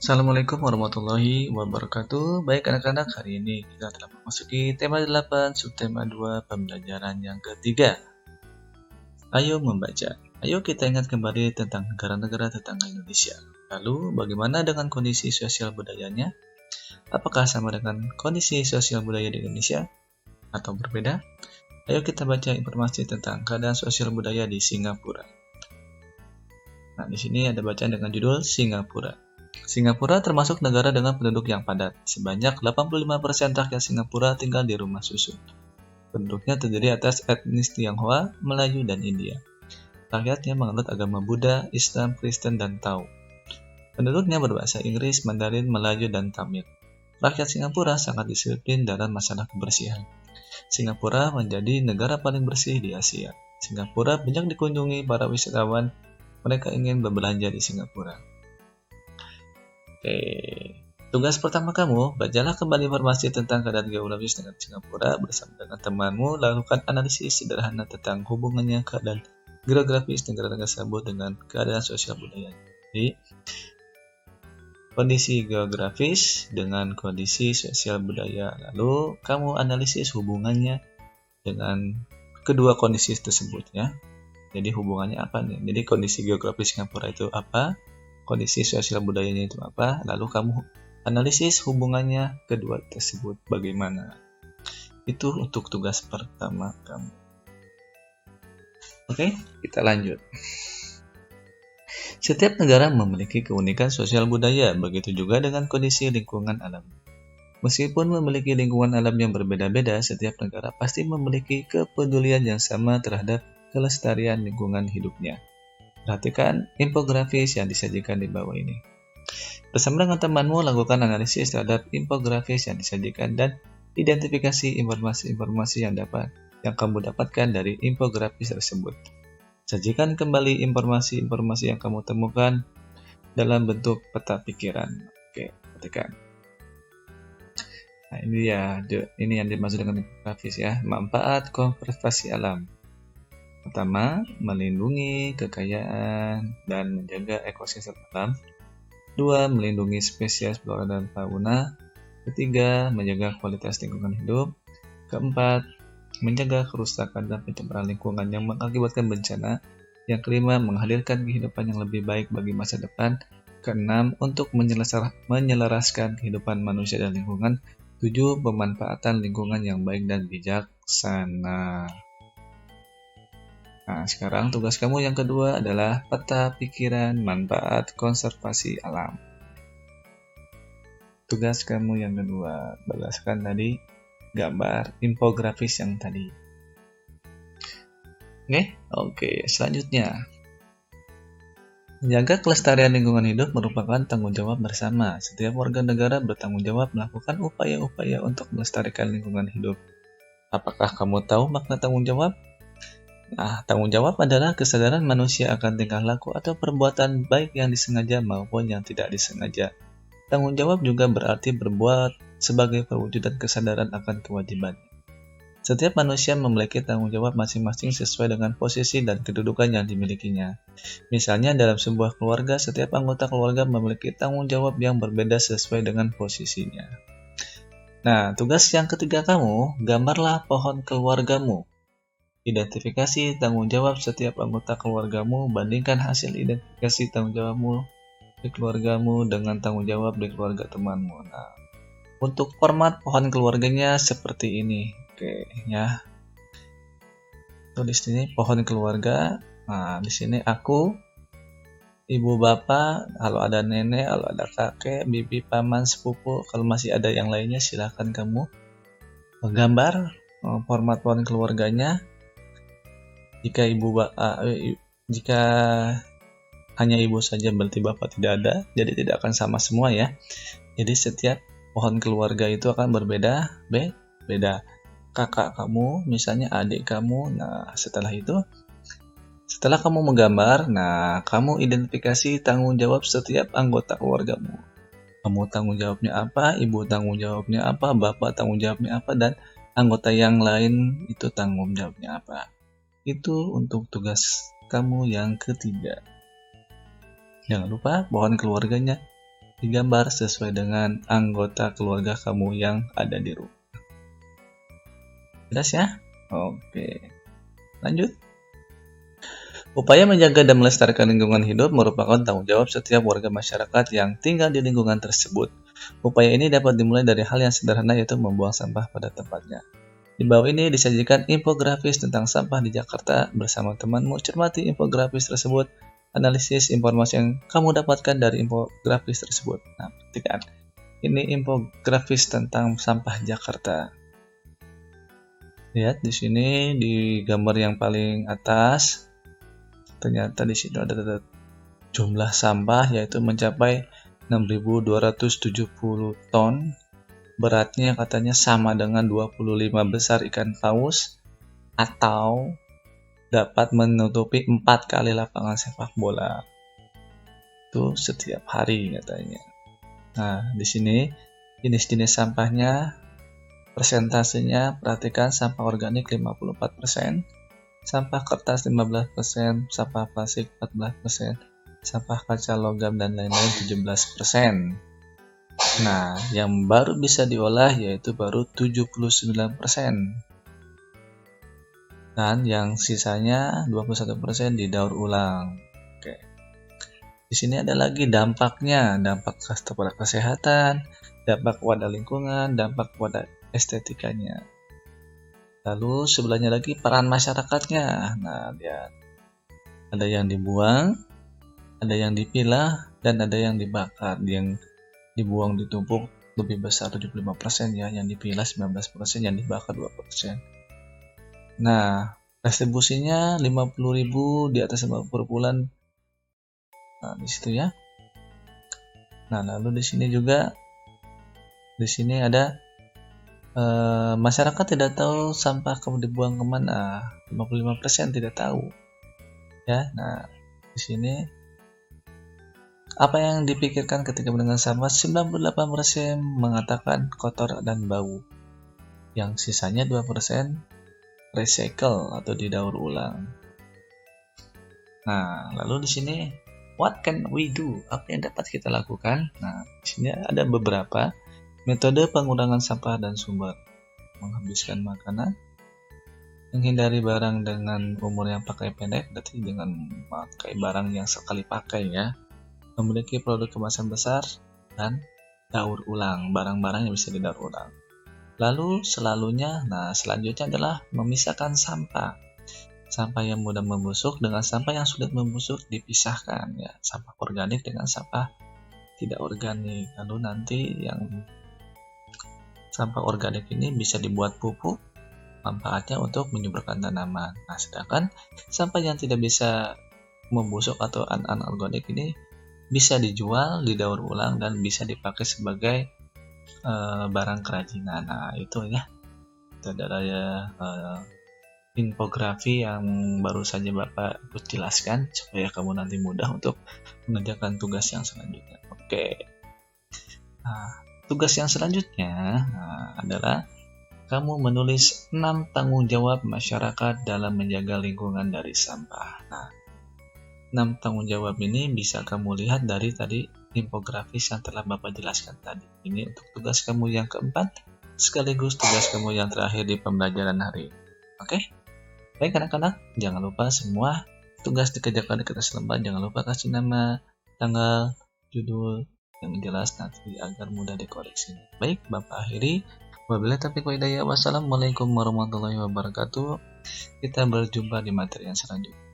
Assalamualaikum warahmatullahi wabarakatuh. Baik anak-anak, hari ini kita telah memasuki tema 8, subtema 2, pembelajaran yang ketiga. Ayo membaca. Ayo kita ingat kembali tentang negara-negara tetangga Indonesia. Lalu, bagaimana dengan kondisi sosial budayanya? Apakah sama dengan kondisi sosial budaya di Indonesia? Atau berbeda? Ayo kita baca informasi tentang keadaan sosial budaya di Singapura. Nah, di sini ada bacaan dengan judul Singapura. Singapura termasuk negara dengan penduduk yang padat. Sebanyak 85% rakyat Singapura tinggal di rumah susun. Penduduknya terdiri atas etnis Tionghoa, Melayu, dan India. Rakyatnya menganut agama Buddha, Islam, Kristen, dan Tao. Penduduknya berbahasa Inggris, Mandarin, Melayu, dan Tamil. Rakyat Singapura sangat disiplin dalam masalah kebersihan. Singapura menjadi negara paling bersih di Asia. Singapura banyak dikunjungi para wisatawan. Mereka ingin berbelanja di Singapura. Oke, tugas pertama kamu, bacalah kembali informasi tentang keadaan geografis dengan Singapura bersama dengan temanmu, lakukan analisis sederhana tentang hubungannya keadaan geografis negara-negara tersebut dengan keadaan sosial budaya. Jadi, kondisi geografis dengan kondisi sosial budaya. Lalu, kamu analisis hubungannya dengan kedua kondisi tersebut ya. Jadi, hubungannya apa nih? Jadi, kondisi geografis Singapura itu apa? Kondisi sosial budayanya itu apa, lalu kamu analisis hubungannya kedua tersebut bagaimana. Itu untuk tugas pertama kamu. Oke, kita lanjut. Setiap negara memiliki keunikan sosial budaya, begitu juga dengan kondisi lingkungan alam. Meskipun memiliki lingkungan alam yang berbeda-beda, setiap negara pasti memiliki kepedulian yang sama terhadap kelestarian lingkungan hidupnya. Perhatikan infografis yang disajikan di bawah ini. Bersama dengan temanmu, lakukan analisis terhadap infografis yang disajikan dan identifikasi informasi-informasi yang kamu dapatkan dari infografis tersebut. Sajikan kembali informasi-informasi yang kamu temukan dalam bentuk peta pikiran. Oke, perhatikan. Nah, ini yang dimaksud dengan infografis ya. Manfaat konservasi alam. Pertama, melindungi kekayaan dan menjaga ekosistem alam. 2. Melindungi spesies flora dan fauna. 3. Menjaga kualitas lingkungan hidup. 4. Menjaga kerusakan dan pencemaran lingkungan yang mengakibatkan bencana. Yang 5. Menghadirkan kehidupan yang lebih baik bagi masa depan. 6. Untuk menyelaraskan kehidupan manusia dan lingkungan. 7. Pemanfaatan lingkungan yang baik dan bijaksana. Nah, sekarang tugas kamu yang kedua adalah peta pikiran manfaat konservasi alam. Tugas kamu yang kedua, berdasarkan tadi gambar infografis yang tadi. Oke, selanjutnya. Menjaga kelestarian lingkungan hidup merupakan tanggung jawab bersama. Setiap warga negara bertanggung jawab melakukan upaya-upaya untuk melestarikan lingkungan hidup. Apakah kamu tahu makna tanggung jawab? Nah, tanggung jawab adalah kesadaran manusia akan tingkah laku atau perbuatan baik yang disengaja maupun yang tidak disengaja. Tanggung jawab juga berarti berbuat sebagai perwujudan kesadaran akan kewajiban. Setiap manusia memiliki tanggung jawab masing-masing sesuai dengan posisi dan kedudukan yang dimilikinya. Misalnya dalam sebuah keluarga, setiap anggota keluarga memiliki tanggung jawab yang berbeda sesuai dengan posisinya. Nah, tugas yang ketiga kamu, gambarlah pohon keluargamu. Identifikasi tanggung jawab setiap anggota keluargamu, bandingkan hasil identifikasi tanggung jawabmu di keluargamu dengan tanggung jawab di keluarga temanmu. Nah, untuk format pohon keluarganya seperti ini. Oke, ya. Tulis ini pohon keluarga. Nah, di sini aku, ibu bapak, kalau ada nenek, kalau ada kakek, bibi, paman, sepupu, kalau masih ada yang lainnya silahkan kamu menggambar format pohon keluarganya. Jika hanya ibu saja berarti bapak tidak ada, jadi tidak akan sama semua ya. Jadi setiap pohon keluarga itu akan berbeda. Kakak kamu, misalnya adik kamu. Nah, setelah kamu menggambar, nah kamu identifikasi tanggung jawab setiap anggota keluargamu. Kamu tanggung jawabnya apa, ibu tanggung jawabnya apa, bapak tanggung jawabnya apa, dan anggota yang lain itu tanggung jawabnya apa. Itu untuk tugas kamu yang ketiga. Jangan lupa pohon keluarganya digambar sesuai dengan anggota keluarga kamu yang ada di rumah. Jelas ya? Oke, lanjut. Upaya menjaga dan melestarikan lingkungan hidup merupakan tanggung jawab setiap warga masyarakat yang tinggal di lingkungan tersebut. Upaya ini dapat dimulai dari hal yang sederhana, yaitu membuang sampah pada tempatnya. Di bawah ini disajikan infografis tentang sampah di Jakarta bersama temanmu. Cermati infografis tersebut, analisis informasi yang kamu dapatkan dari infografis tersebut. Nah, perhatikan. Ini infografis tentang sampah Jakarta. Lihat di sini di gambar yang paling atas. Ternyata di situ ada jumlah sampah, yaitu mencapai 6.270 ton. Beratnya katanya sama dengan 25 besar ikan paus atau dapat menutupi 4 kali lapangan sepak bola. Itu setiap hari katanya. Nah, di sini jenis-jenis sampahnya, persentasenya, perhatikan sampah organik 54%, sampah kertas 15%, sampah plastik 14%, sampah kaca logam dan lain-lain 17%. Nah, yang baru bisa diolah yaitu baru 79%. Dan yang sisanya 21% didaur ulang. Oke. Di sini ada lagi dampaknya, dampak kepada kesehatan, dampak pada lingkungan, dampak pada estetikanya. Lalu sebelahnya lagi peran masyarakatnya. Nah, lihat. Ada yang dibuang, ada yang dipilah, dan ada yang dibakar. Yang dibuang ditumpuk lebih besar 75% ya, yang dipilah 19%, yang dibakar 2%. Nah, distribusinya 50.000 di atas 50 per bulan. Nah, di situ ya. Nah, lalu di sini juga ada masyarakat tidak tahu sampah kamu dibuang kemana. 55% tidak tahu. Ya, nah di sini apa yang dipikirkan ketika mendengar sampah? 98% mengatakan kotor dan bau. Yang sisanya 2% recycle atau didaur ulang. Nah, lalu di sini what can we do? Apa yang dapat kita lakukan? Nah, di sini ada beberapa metode pengurangan sampah dan sumber. Menghabiskan makanan, menghindari barang dengan umur yang pakai pendek, berarti dengan pakai barang yang sekali pakai ya. Memiliki produk kemasan besar dan daur ulang, barang-barang yang bisa didaur ulang. Lalu selanjutnya adalah memisahkan sampah. Sampah yang mudah membusuk dengan sampah yang sulit membusuk dipisahkan ya. Sampah organik dengan sampah tidak organik. Lalu nanti yang sampah organik ini bisa dibuat pupuk, manfaatnya untuk menyuburkan tanaman. Nah, sedangkan sampah yang tidak bisa membusuk atau anorganik ini bisa dijual, didaur ulang, dan bisa dipakai sebagai barang kerajinan. Nah, itu ya. Itu adalah infografi yang baru saja Bapak jelaskan supaya kamu nanti mudah untuk mengerjakan tugas yang selanjutnya. Oke. Nah, tugas yang selanjutnya adalah kamu menulis 6 tanggung jawab masyarakat dalam menjaga lingkungan dari sampah. Nah, 6 tanggung jawab ini bisa kamu lihat dari tadi infografis yang telah Bapak jelaskan tadi. Ini untuk tugas kamu yang keempat, sekaligus tugas kamu yang terakhir di pembelajaran hari ini. Oke? Baik anak-anak, jangan lupa semua tugas dikerjakan di kertas lembar. Jangan lupa kasih nama, tanggal, judul yang jelas nanti agar mudah dikoreksi. Baik, Bapak akhiri. Wabillahi taufiq wal hidayah. Wassalamualaikum warahmatullahi wabarakatuh. Kita berjumpa di materi yang selanjutnya.